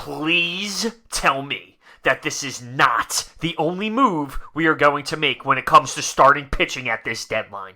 please tell me that this is not the only move we are going to make when it comes to starting pitching at this deadline.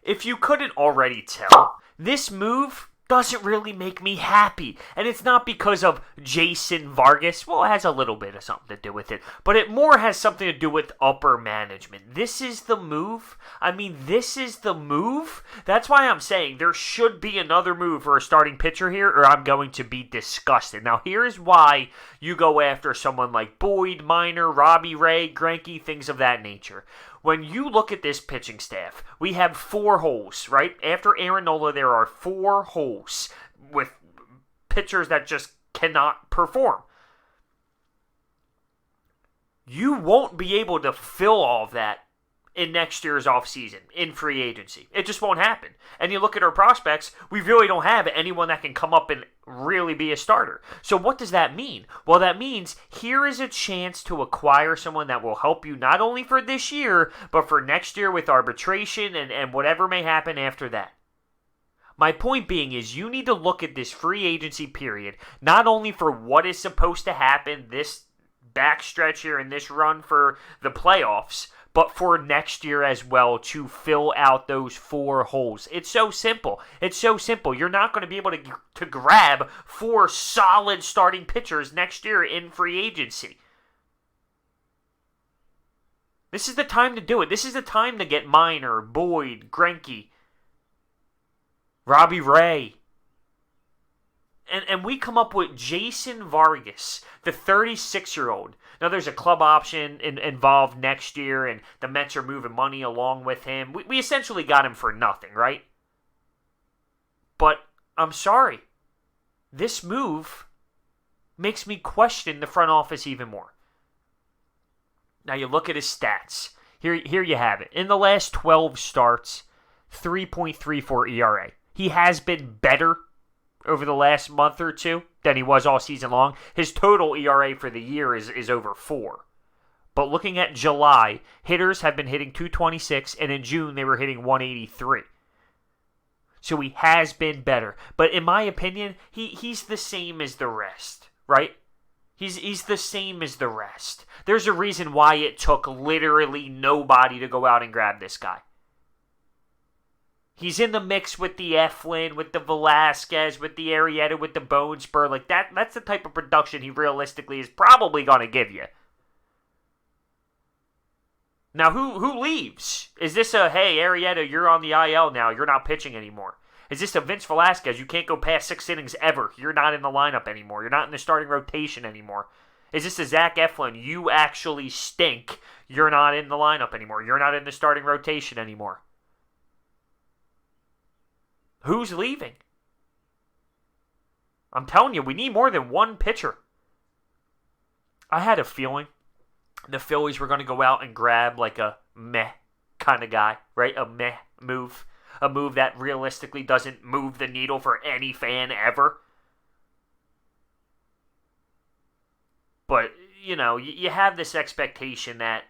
If you couldn't already tell, this move doesn't really make me happy. And it's not because of Jason Vargas. Well, it has a little bit of something to do with it. But it more has something to do with upper management. This is the move. This is the move. That's why I'm saying there should be another move for a starting pitcher here, or I'm going to be disgusted. Now, here's why you go after someone like Boyd, Minor, Robbie Ray, Greinke, things of that nature. When you look at this pitching staff, we have 4 holes, right? After Aaron Nola, there are 4 holes with pitchers that just cannot perform. You won't be able to fill all of that in next year's offseason, in free agency. It just won't happen. And you look at our prospects, we really don't have anyone that can come up and really be a starter. So what does that mean? Well, that means here is a chance to acquire someone that will help you not only for this year, but for next year with arbitration and whatever may happen after that. My point being is you need to look at this free agency period, not only for what is supposed to happen this backstretch here in this run for the playoffs, but for next year as well to fill out those 4 holes. It's so simple. It's so simple. You're not going to be able to grab 4 solid starting pitchers next year in free agency. This is the time to do it. This is the time to get Minor, Boyd, Greinke, Robbie Ray. And we come up with Jason Vargas, the 36-year-old. Now, there's a club option involved next year, and the Mets are moving money along with him. We essentially got him for nothing, right? But I'm sorry. This move makes me question the front office even more. Now, you look at his stats. Here you have it. In the last 12 starts, 3.34 ERA. He has been better over the last month or two than he was all season long. His total ERA for the year is over 4. But looking at July, hitters have been hitting 226, and in June they were hitting 183. So he has been better. But in my opinion, he's the same as the rest, right? He's the same as the rest. There's a reason why it took literally nobody to go out and grab this guy. He's in the mix with the Eflin, with the Valesquez, with the Arrieta, with the Bone Spur. Like that's the type of production he realistically is probably going to give you. Now, who leaves? Is this a, hey, Arrieta, you're on the IL now. You're not pitching anymore? Is this a Vince Valesquez? You can't go past 6 innings ever. You're not in the lineup anymore. You're not in the starting rotation anymore. Is this a Zach Eflin? You actually stink. You're not in the lineup anymore. You're not in the starting rotation anymore. Who's leaving? I'm telling you, we need more than one pitcher. I had a feeling the Phillies were going to go out and grab like a meh kind of guy, right? A meh move. A move that realistically doesn't move the needle for any fan ever. But, you have this expectation that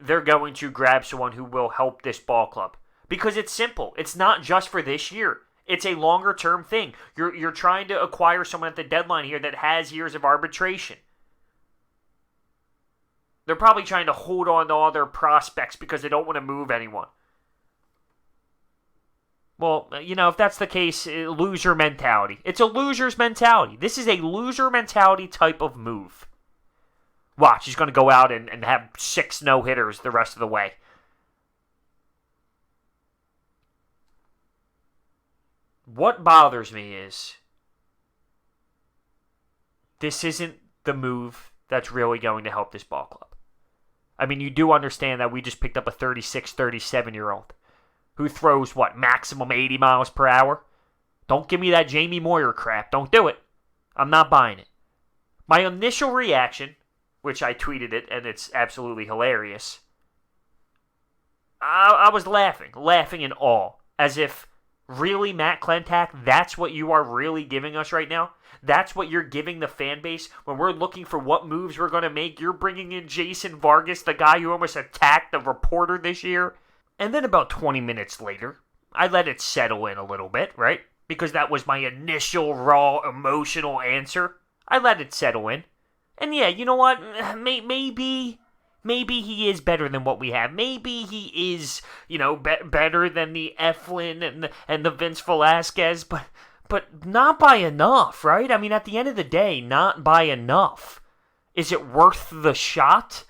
they're going to grab someone who will help this ball club. Because it's simple. It's not just for this year. It's a longer-term thing. You're trying to acquire someone at the deadline here that has years of arbitration. They're probably trying to hold on to all their prospects because they don't want to move anyone. Well, if that's the case, loser mentality. It's a loser's mentality. This is a loser mentality type of move. Watch, he's going to go out and have 6 no-hitters the rest of the way. What bothers me is this isn't the move that's really going to help this ball club. You do understand that we just picked up a 36, 37-year-old who throws, maximum 80 miles per hour? Don't give me that Jamie Moyer crap. Don't do it. I'm not buying it. My initial reaction, which I tweeted it, and it's absolutely hilarious, I was laughing in awe, as if Really, Matt Klentak, that's what you are really giving us right now? That's what you're giving the fan base when we're looking for what moves we're going to make? You're bringing in Jason Vargas, the guy who almost attacked the reporter this year? And then about 20 minutes later, I let it settle in a little bit, right? Because that was my initial raw emotional answer. I let it settle in. And yeah, you know what? Maybe he is better than what we have. Maybe he is, better than the Eflin and the Vince Valesquez, but not by enough, right? I mean, at the end of the day, not by enough. Is it worth the shot?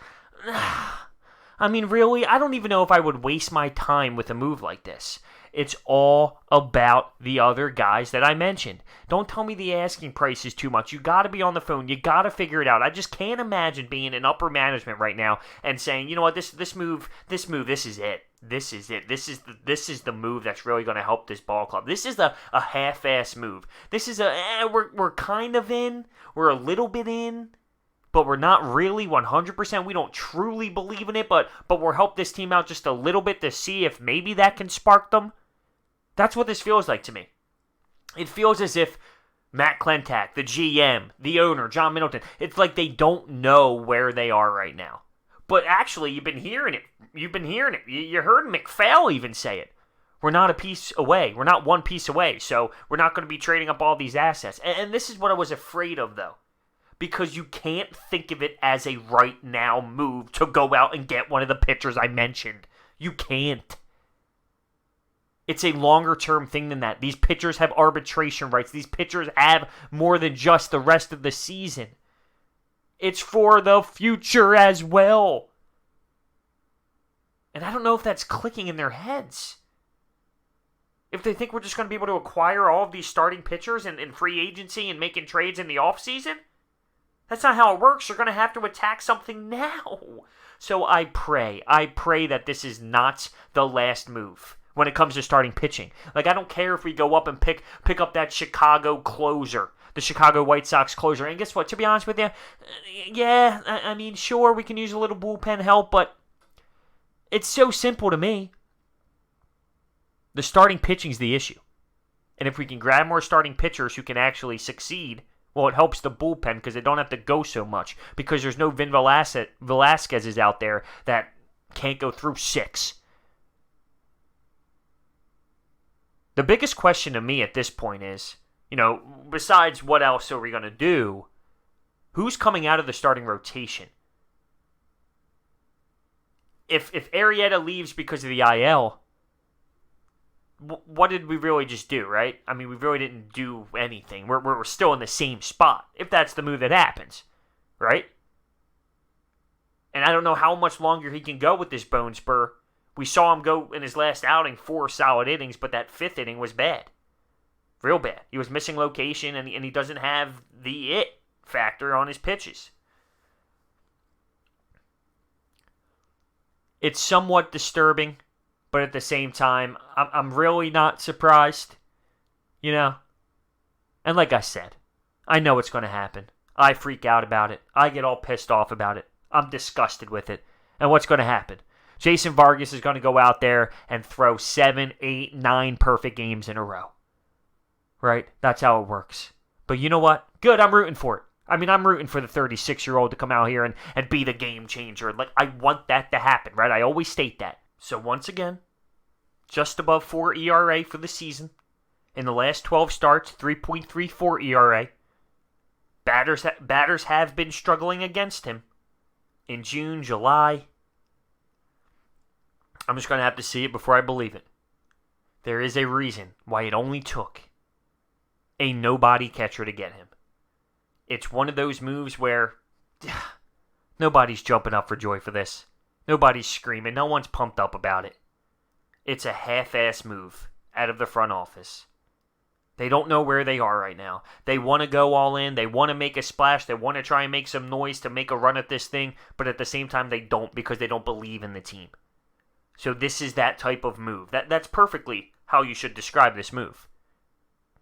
I mean, really, I don't even know if I would waste my time with a move like this. It's all about the other guys that I mentioned. Don't tell me the asking price is too much. You got to be on the phone. You got to figure it out. I just can't imagine being in upper management right now and saying, you know what, this move, this is it. This is it. This is the move that's really going to help this ball club. This is a half-ass move. This is we're kind of in. We're a little bit in. But we're not really 100%. We don't truly believe in it, but we'll help this team out just a little bit to see if maybe that can spark them. That's what this feels like to me. It feels as if Matt Klentak, the GM, the owner, John Middleton, it's like they don't know where they are right now. But actually, you've been hearing it. You heard McPhail even say it. We're not a piece away. We're not one piece away, so we're not going to be trading up all these assets. And this is what I was afraid of, though. Because you can't think of it as a right now move to go out and get one of the pitchers I mentioned. You can't. It's a longer term thing than that. These pitchers have arbitration rights. These pitchers have more than just the rest of the season. It's for the future as well. And I don't know if that's clicking in their heads. If they think we're just going to be able to acquire all of these starting pitchers in free agency and making trades in the offseason. That's not how it works. You're going to have to attack something now. So I pray that this is not the last move when it comes to starting pitching. Like, I don't care if we go up and pick up that Chicago closer, the Chicago White Sox closer. And guess what? To be honest with you, yeah, I mean, sure, we can use a little bullpen help, but it's so simple to me. The starting pitching's the issue. And if we can grab more starting pitchers who can actually succeed, well, it helps the bullpen because they don't have to go so much because there's no Vin Valesquez's out there that can't go through 6. The biggest question to me at this point is, besides what else are we going to do, who's coming out of the starting rotation? If Arrieta leaves because of the IL, what did we really just do, right? I mean, we really didn't do anything. We're still in the same spot, if that's the move that happens, right? And I don't know how much longer he can go with this bone spur. We saw him go in his last outing 4 solid innings, but that 5th inning was bad. Real bad. He was missing location, and he doesn't have the it factor on his pitches. It's somewhat disturbing. But at the same time, I'm really not surprised, And like I said, I know what's going to happen. I freak out about it. I get all pissed off about it. I'm disgusted with it. And what's going to happen? Jason Vargas is going to go out there and throw 7, 8, 9 perfect games in a row. Right? That's how it works. But you know what? Good, I'm rooting for it. I mean, I'm rooting for the 36-year-old to come out here and be the game changer. Like, I want that to happen, right? I always state that. So once again, just above 4 ERA for the season. In the last 12 starts, 3.34 ERA. Batters have been struggling against him. In June, July. I'm just going to have to see it before I believe it. There is a reason why it only took a nobody catcher to get him. It's one of those moves where nobody's jumping up for joy for this. Nobody's screaming. No one's pumped up about it. It's a half-ass move out of the front office. They don't know where they are right now. They want to go all in. They want to make a splash. They want to try and make some noise to make a run at this thing. But at the same time, they don't because they don't believe in the team. So this is that type of move. That's perfectly how you should describe this move.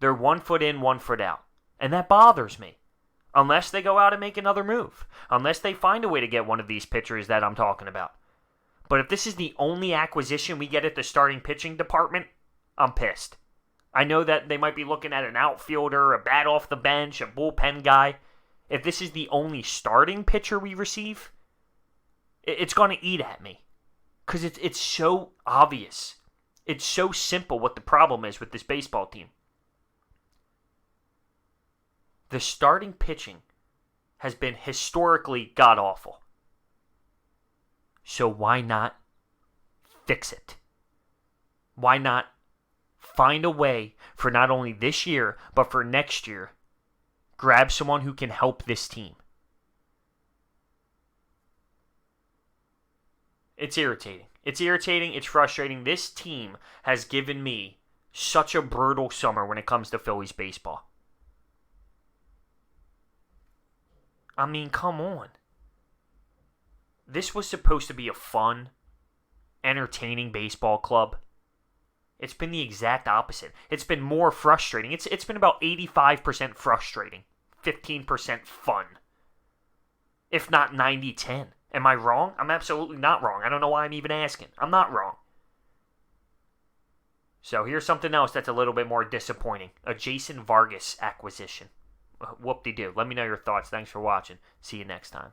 They're 1 foot in, 1 foot out. And that bothers me. Unless they go out and make another move. Unless they find a way to get one of these pitchers that I'm talking about. But if this is the only acquisition we get at the starting pitching department, I'm pissed. I know that they might be looking at an outfielder, a bat off the bench, a bullpen guy. If this is the only starting pitcher we receive, it's going to eat at me. Because it's so obvious. It's so simple what the problem is with this baseball team. The starting pitching has been historically god-awful. So why not fix it? Why not find a way for not only this year, but for next year, grab someone who can help this team? It's irritating. It's irritating. It's frustrating. This team has given me such a brutal summer when it comes to Phillies baseball. I mean, come on. This was supposed to be a fun, entertaining baseball club. It's been the exact opposite. It's been more frustrating. It's been about 85% frustrating, 15% fun, if not 90-10. Am I wrong? I'm absolutely not wrong. I don't know why I'm even asking. I'm not wrong. So here's something else that's a little bit more disappointing. A Jason Vargas acquisition. Whoop-de-doo. Let me know your thoughts. Thanks for watching. See you next time.